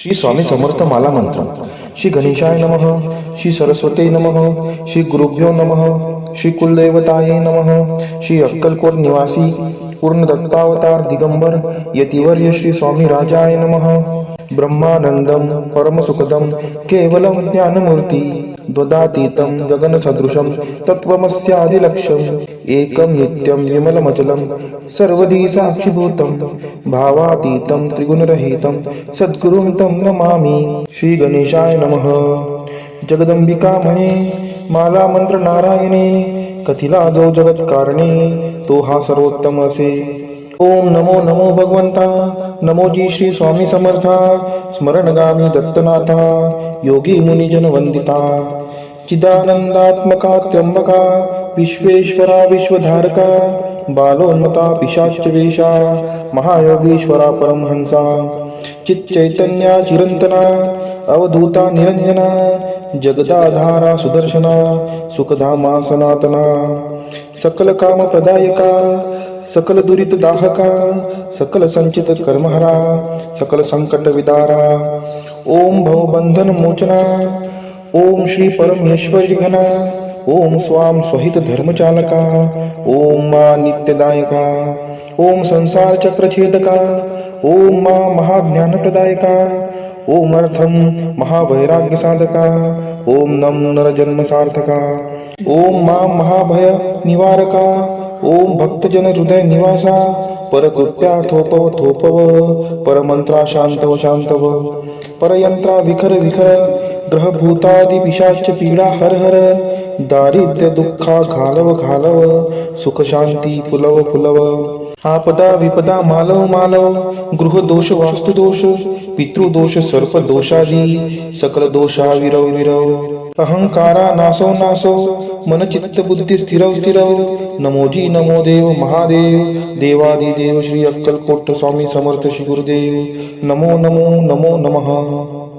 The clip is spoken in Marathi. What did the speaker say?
श्री स्वामी समर्थ माला मंत्र. श्री गणेशाय नमः. श्री सरस्वती नमः. श्री गुरुभ्यो नमः. श्री कुलदेवताये नमः. श्री अक्कलकोट निवासी पूर्ण दत्तावतार दिगंबर यतिवर्य श्री स्वामी राजाय नमः. ब्रह्मानंदम परमसुखदम केवलम ज्ञानमूर्ति द्वदातीतं गगनसदृशं तत्त्वमस्यादिलक्ष्यम् एकं नित्यं विमलमचलं सर्वधी साक्षिभूतं भावातीतं त्रिगुणरहितं सद्गुरुं तं नमामि. श्री गणेशाय नमः. जगदंबिकामये माला मंत्र नारायणे कथिला जो जगत्कारणे तो हा सर्वोत्तम असे. ओम नमो नमो भगवंता. नमोजी श्री स्वामी समर्था. स्मरणगामी दत्तनाथा योगी मुनिजन वंदिता. चिदानंदात्मका त्र्यंबका विश्वेश्वरा विश्वधारका बालोन्मता पिशाच वेशा महायोगीश्वरा परमहंसा चिच्चैतन्या चिरंतना अवधूता निरंजना जगदाधारा सुदर्शना सुखधामा सनातना सकल काम प्रदायका सकल दुरित दाहका सकल संचित कर्महरा सकल संकट विदारा. ओम भवबंधन मोचना. ओम श्री परमेश्वरी घना. ओम स्वाम स्वहित धर्मचालका. ओम मा नित्यदायका. ओम संसार चक्र छेदका. ओम मा महाज्ञान प्रदायका. ओम अर्थम महावैराग्य साधका. ओम नम नरजन्म सार्थका. ओम मा महाभय निवारका. ओम भक्तजन हृदय निवासा. परकृत्या थोपव थोपव परमंत्रा शांतव शांतव परयंत्रा विखर विखर ग्रहभूतादि पिशाच पीडा हर हर दारिद्र्य दुःखा घालव घालव सुख शांती पुलव पुलव. आपदा विपदा मालव मालव गृहदोष वास्तुदोष पितृदोष सर्पदोषादी सकल दोषा विरव विरव. अहंकारा नासो नासो मन चित्त बुद्धी स्थिरव स्थिरव. नमोजी नमो देव महादेव देवादिदेव श्री अक्कलकोट स्वामी समर्थ श्री गुरुदेव. नमो नमो नमो नमः.